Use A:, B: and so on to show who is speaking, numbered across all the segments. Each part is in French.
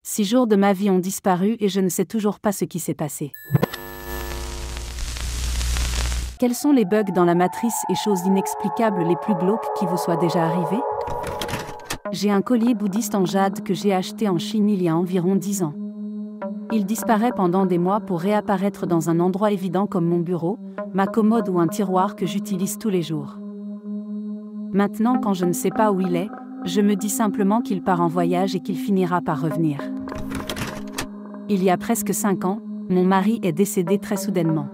A: 6 jours de ma vie ont disparu et je ne sais toujours pas ce qui s'est passé. Quels sont les bugs dans la matrice et choses inexplicables les plus glauques qui vous soient déjà arrivés? J'ai un collier bouddhiste en jade que j'ai acheté en Chine il y a environ 10 ans. Il disparaît pendant des mois pour réapparaître dans un endroit évident comme mon bureau, ma commode ou un tiroir que j'utilise tous les jours. Maintenant, quand je ne sais pas où il est, je me dis simplement qu'il part en voyage et qu'il finira par revenir. Il y a presque 5 ans, mon mari est décédé très soudainement.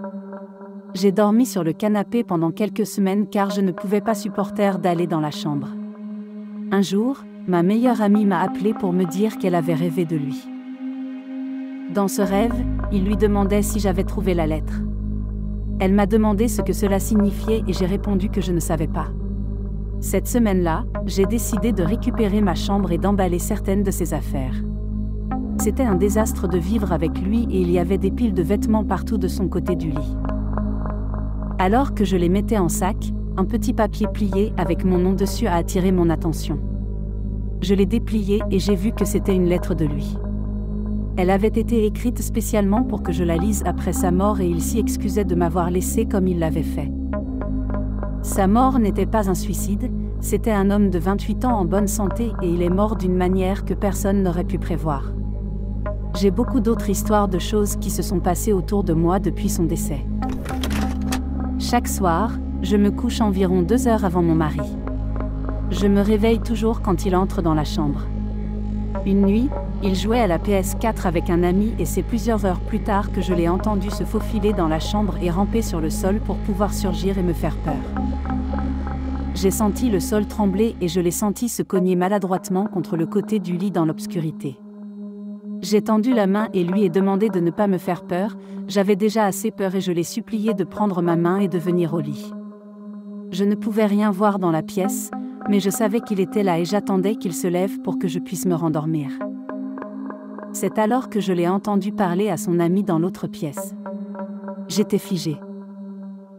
A: J'ai dormi sur le canapé pendant quelques semaines car je ne pouvais pas supporter d'aller dans la chambre. Un jour, ma meilleure amie m'a appelé pour me dire qu'elle avait rêvé de lui. Dans ce rêve, il lui demandait si j'avais trouvé la lettre. Elle m'a demandé ce que cela signifiait et j'ai répondu que je ne savais pas. Cette semaine-là, j'ai décidé de récupérer ma chambre et d'emballer certaines de ses affaires. C'était un désastre de vivre avec lui et il y avait des piles de vêtements partout de son côté du lit. Alors que je les mettais en sac, un petit papier plié avec mon nom dessus a attiré mon attention. Je l'ai déplié et j'ai vu que c'était une lettre de lui. Elle avait été écrite spécialement pour que je la lise après sa mort et il s'y excusait de m'avoir laissé comme il l'avait fait. Sa mort n'était pas un suicide, c'était un homme de 28 ans en bonne santé et il est mort d'une manière que personne n'aurait pu prévoir. J'ai beaucoup d'autres histoires de choses qui se sont passées autour de moi depuis son décès. Chaque soir, je me couche environ 2 heures avant mon mari. Je me réveille toujours quand il entre dans la chambre. Une nuit, il jouait à la PS4 avec un ami et c'est plusieurs heures plus tard que je l'ai entendu se faufiler dans la chambre et ramper sur le sol pour pouvoir surgir et me faire peur. J'ai senti le sol trembler et je l'ai senti se cogner maladroitement contre le côté du lit dans l'obscurité. J'ai tendu la main et lui ai demandé de ne pas me faire peur, j'avais déjà assez peur et je l'ai supplié de prendre ma main et de venir au lit. Je ne pouvais rien voir dans la pièce, mais je savais qu'il était là et j'attendais qu'il se lève pour que je puisse me rendormir. C'est alors que je l'ai entendu parler à son ami dans l'autre pièce. J'étais figée.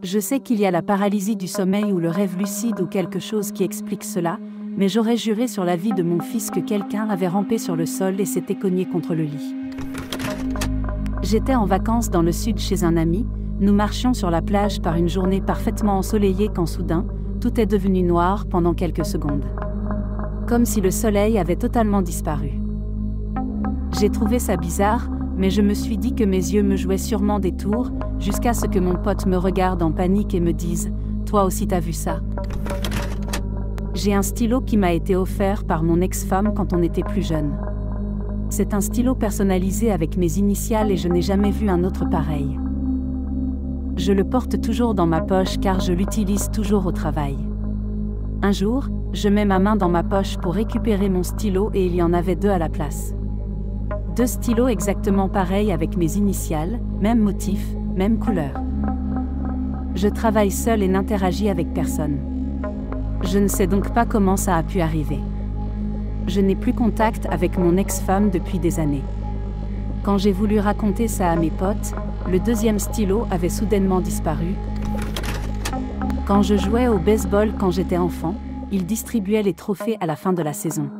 A: Je sais qu'il y a la paralysie du sommeil ou le rêve lucide ou quelque chose qui explique cela, mais j'aurais juré sur la vie de mon fils que quelqu'un avait rampé sur le sol et s'était cogné contre le lit. J'étais en vacances dans le sud chez un ami, nous marchions sur la plage par une journée parfaitement ensoleillée quand soudain, tout est devenu noir pendant quelques secondes. Comme si le soleil avait totalement disparu. J'ai trouvé ça bizarre, mais je me suis dit que mes yeux me jouaient sûrement des tours, jusqu'à ce que mon pote me regarde en panique et me dise « Toi aussi t'as vu ça ?» J'ai un stylo qui m'a été offert par mon ex-femme quand on était plus jeune. C'est un stylo personnalisé avec mes initiales et je n'ai jamais vu un autre pareil. Je le porte toujours dans ma poche car je l'utilise toujours au travail. Un jour, je mets ma main dans ma poche pour récupérer mon stylo et il y en avait 2 à la place. 2 stylos exactement pareils avec mes initiales, même motif, même couleur. Je travaille seule et n'interagis avec personne. Je ne sais donc pas comment ça a pu arriver. Je n'ai plus contact avec mon ex-femme depuis des années. Quand j'ai voulu raconter ça à mes potes, le 2e stylo avait soudainement disparu. Quand je jouais au baseball quand j'étais enfant, ils distribuaient les trophées à la fin de la saison.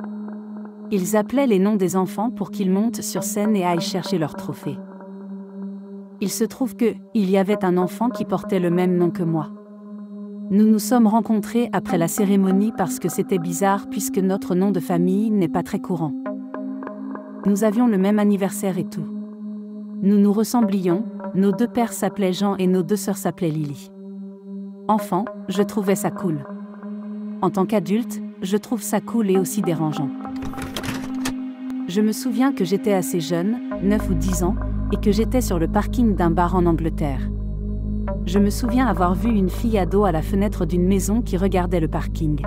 A: Ils appelaient les noms des enfants pour qu'ils montent sur scène et aillent chercher leurs trophées. Il se trouve qu'il y avait un enfant qui portait le même nom que moi. Nous nous sommes rencontrés après la cérémonie parce que c'était bizarre puisque notre nom de famille n'est pas très courant. Nous avions le même anniversaire et tout. Nous nous ressemblions, nos 2 pères s'appelaient Jean et nos 2 sœurs s'appelaient Lily. Enfant, je trouvais ça cool. En tant qu'adulte, je trouve ça cool et aussi dérangeant. Je me souviens que j'étais assez jeune, 9 ou 10 ans, et que j'étais sur le parking d'un bar en Angleterre. Je me souviens avoir vu une fille ado à la fenêtre d'une maison qui regardait le parking.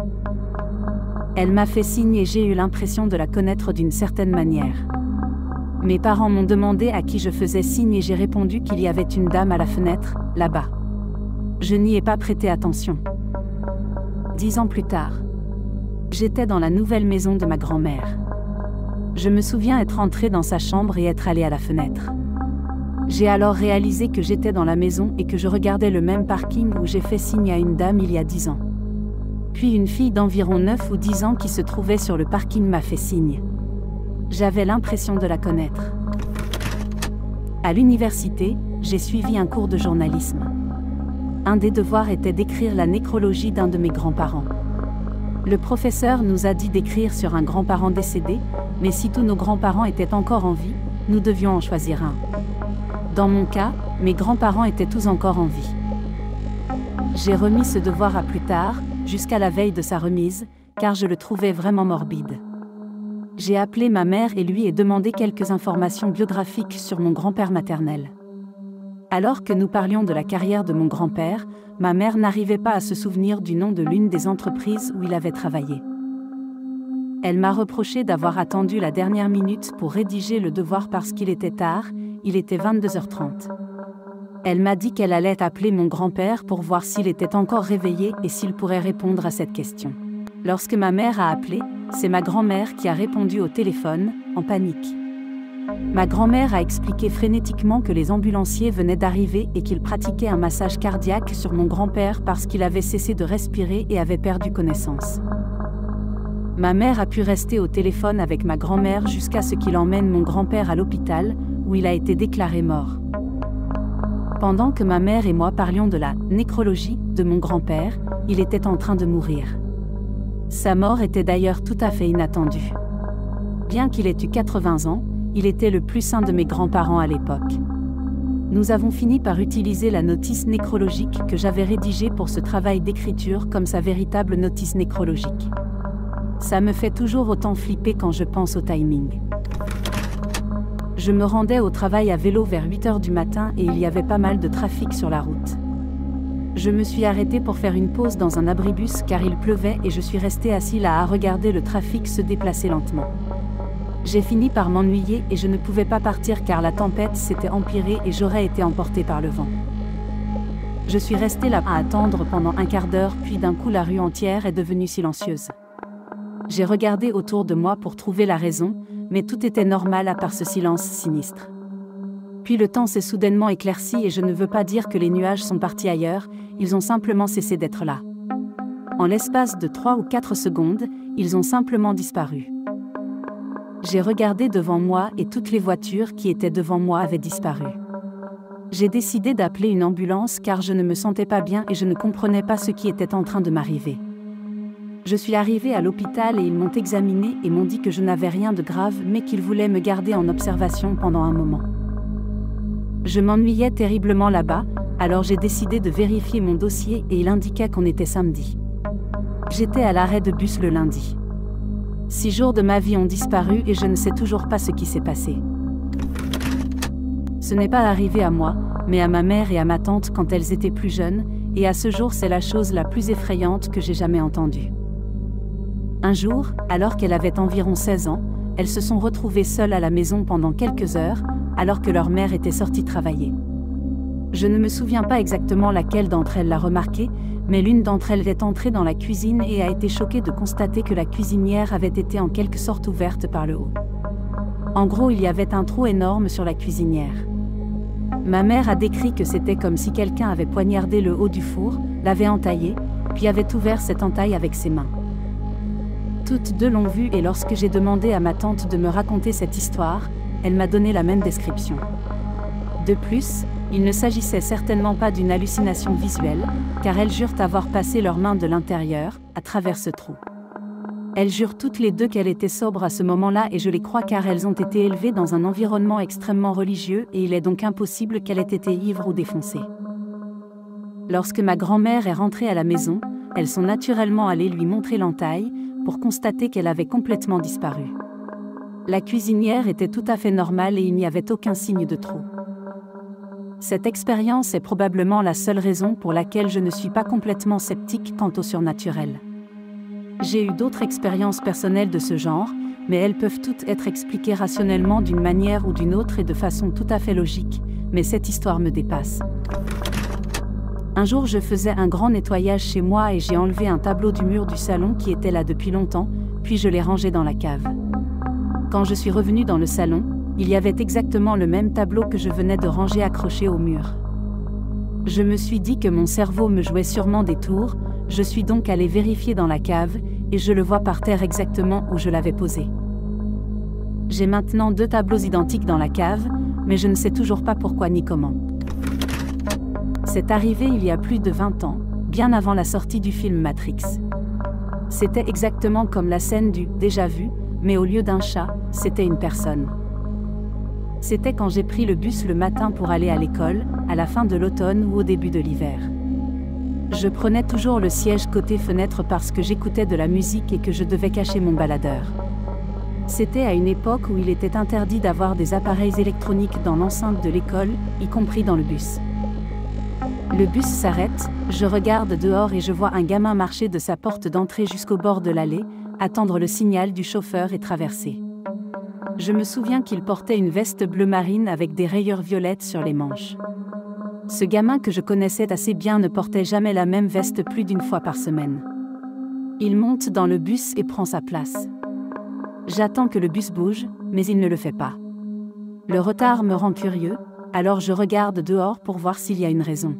A: Elle m'a fait signe et j'ai eu l'impression de la connaître d'une certaine manière. Mes parents m'ont demandé à qui je faisais signe et j'ai répondu qu'il y avait une dame à la fenêtre, là-bas. Je n'y ai pas prêté attention. 10 ans plus tard, j'étais dans la nouvelle maison de ma grand-mère. Je me souviens être entrée dans sa chambre et être allée à la fenêtre. J'ai alors réalisé que j'étais dans la maison et que je regardais le même parking où j'ai fait signe à une dame il y a 10 ans. Puis une fille d'environ 9 ou 10 ans qui se trouvait sur le parking m'a fait signe. J'avais l'impression de la connaître. À l'université, j'ai suivi un cours de journalisme. Un des devoirs était d'écrire la nécrologie d'un de mes grands-parents. Le professeur nous a dit d'écrire sur un grand-parent décédé, mais si tous nos grands-parents étaient encore en vie, nous devions en choisir un. Dans mon cas, mes grands-parents étaient tous encore en vie. J'ai remis ce devoir à plus tard, jusqu'à la veille de sa remise, car je le trouvais vraiment morbide. J'ai appelé ma mère et lui ai demandé quelques informations biographiques sur mon grand-père maternel. Alors que nous parlions de la carrière de mon grand-père, ma mère n'arrivait pas à se souvenir du nom de l'une des entreprises où il avait travaillé. Elle m'a reproché d'avoir attendu la dernière minute pour rédiger le devoir parce qu'il était tard, il était 22h30. Elle m'a dit qu'elle allait appeler mon grand-père pour voir s'il était encore réveillé et s'il pourrait répondre à cette question. Lorsque ma mère a appelé, c'est ma grand-mère qui a répondu au téléphone, en panique. Ma grand-mère a expliqué frénétiquement que les ambulanciers venaient d'arriver et qu'ils pratiquaient un massage cardiaque sur mon grand-père parce qu'il avait cessé de respirer et avait perdu connaissance. Ma mère a pu rester au téléphone avec ma grand-mère jusqu'à ce qu'il emmène mon grand-père à l'hôpital, où il a été déclaré mort. Pendant que ma mère et moi parlions de la nécrologie de mon grand-père, il était en train de mourir. Sa mort était d'ailleurs tout à fait inattendue. Bien qu'il ait eu 80 ans, il était le plus sain de mes grands-parents à l'époque. Nous avons fini par utiliser la notice nécrologique que j'avais rédigée pour ce travail d'écriture comme sa véritable notice nécrologique. Ça me fait toujours autant flipper quand je pense au timing. Je me rendais au travail à vélo vers 8h du matin et il y avait pas mal de trafic sur la route. Je me suis arrêtée pour faire une pause dans un abribus car il pleuvait et je suis restée assise là à regarder le trafic se déplacer lentement. J'ai fini par m'ennuyer et je ne pouvais pas partir car la tempête s'était empirée et j'aurais été emportée par le vent. Je suis restée là à attendre pendant un quart d'heure puis d'un coup la rue entière est devenue silencieuse. J'ai regardé autour de moi pour trouver la raison, mais tout était normal à part ce silence sinistre. Puis le temps s'est soudainement éclairci et je ne veux pas dire que les nuages sont partis ailleurs, ils ont simplement cessé d'être là. En l'espace de 3 ou 4 secondes, ils ont simplement disparu. J'ai regardé devant moi et toutes les voitures qui étaient devant moi avaient disparu. J'ai décidé d'appeler une ambulance car je ne me sentais pas bien et je ne comprenais pas ce qui était en train de m'arriver. Je suis arrivée à l'hôpital et ils m'ont examinée et m'ont dit que je n'avais rien de grave mais qu'ils voulaient me garder en observation pendant un moment. Je m'ennuyais terriblement là-bas, alors j'ai décidé de vérifier mon dossier et il indiquait qu'on était samedi. J'étais à l'arrêt de bus le lundi. 6 jours de ma vie ont disparu et je ne sais toujours pas ce qui s'est passé. Ce n'est pas arrivé à moi, mais à ma mère et à ma tante quand elles étaient plus jeunes, et à ce jour c'est la chose la plus effrayante que j'ai jamais entendue. Un jour, alors qu'elles avaient environ 16 ans, elles se sont retrouvées seules à la maison pendant quelques heures, alors que leur mère était sortie travailler. Je ne me souviens pas exactement laquelle d'entre elles l'a remarqué, mais l'une d'entre elles est entrée dans la cuisine et a été choquée de constater que la cuisinière avait été en quelque sorte ouverte par le haut. En gros, il y avait un trou énorme sur la cuisinière. Ma mère a décrit que c'était comme si quelqu'un avait poignardé le haut du four, l'avait entaillé, puis avait ouvert cette entaille avec ses mains. Toutes deux l'ont vu et lorsque j'ai demandé à ma tante de me raconter cette histoire, elle m'a donné la même description. De plus, il ne s'agissait certainement pas d'une hallucination visuelle, car elles jurent avoir passé leurs mains de l'intérieur, à travers ce trou. Elles jurent toutes les deux qu'elles étaient sobres à ce moment-là et je les crois car elles ont été élevées dans un environnement extrêmement religieux et il est donc impossible qu'elles aient été ivres ou défoncées. Lorsque ma grand-mère est rentrée à la maison, elles sont naturellement allées lui montrer l'entaille, pour constater qu'elle avait complètement disparu. La cuisinière était tout à fait normale et il n'y avait aucun signe de trou. Cette expérience est probablement la seule raison pour laquelle je ne suis pas complètement sceptique quant au surnaturel. J'ai eu d'autres expériences personnelles de ce genre, mais elles peuvent toutes être expliquées rationnellement d'une manière ou d'une autre et de façon tout à fait logique, mais cette histoire me dépasse. Un jour, je faisais un grand nettoyage chez moi et j'ai enlevé un tableau du mur du salon qui était là depuis longtemps, puis je l'ai rangé dans la cave. Quand je suis revenue dans le salon, il y avait exactement le même tableau que je venais de ranger accroché au mur. Je me suis dit que mon cerveau me jouait sûrement des tours, je suis donc allée vérifier dans la cave, et je le vois par terre exactement où je l'avais posé. J'ai maintenant 2 tableaux identiques dans la cave, mais je ne sais toujours pas pourquoi ni comment. C'est arrivé il y a plus de 20 ans, bien avant la sortie du film Matrix. C'était exactement comme la scène du « déjà vu », mais au lieu d'un chat, c'était une personne. C'était quand j'ai pris le bus le matin pour aller à l'école, à la fin de l'automne ou au début de l'hiver. Je prenais toujours le siège côté fenêtre parce que j'écoutais de la musique et que je devais cacher mon baladeur. C'était à une époque où il était interdit d'avoir des appareils électroniques dans l'enceinte de l'école, y compris dans le bus. Le bus s'arrête, je regarde dehors et je vois un gamin marcher de sa porte d'entrée jusqu'au bord de l'allée, attendre le signal du chauffeur et traverser. Je me souviens qu'il portait une veste bleu marine avec des rayures violettes sur les manches. Ce gamin que je connaissais assez bien ne portait jamais la même veste plus d'une fois par semaine. Il monte dans le bus et prend sa place. J'attends que le bus bouge, mais il ne le fait pas. Le retard me rend curieux, alors je regarde dehors pour voir s'il y a une raison.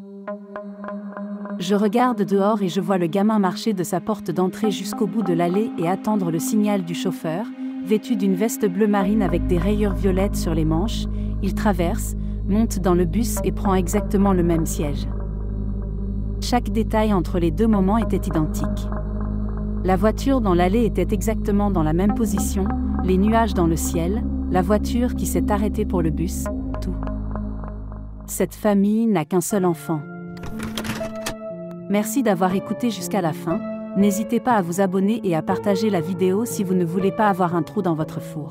A: Je regarde dehors et je vois le gamin marcher de sa porte d'entrée jusqu'au bout de l'allée et attendre le signal du chauffeur, vêtu d'une veste bleu marine avec des rayures violettes sur les manches. Il traverse, monte dans le bus et prend exactement le même siège. Chaque détail entre les 2 moments était identique. La voiture dans l'allée était exactement dans la même position, les nuages dans le ciel, la voiture qui s'est arrêtée pour le bus, tout. Cette famille n'a qu'un seul enfant. Merci d'avoir écouté jusqu'à la fin, n'hésitez pas à vous abonner et à partager la vidéo si vous ne voulez pas avoir un trou dans votre four.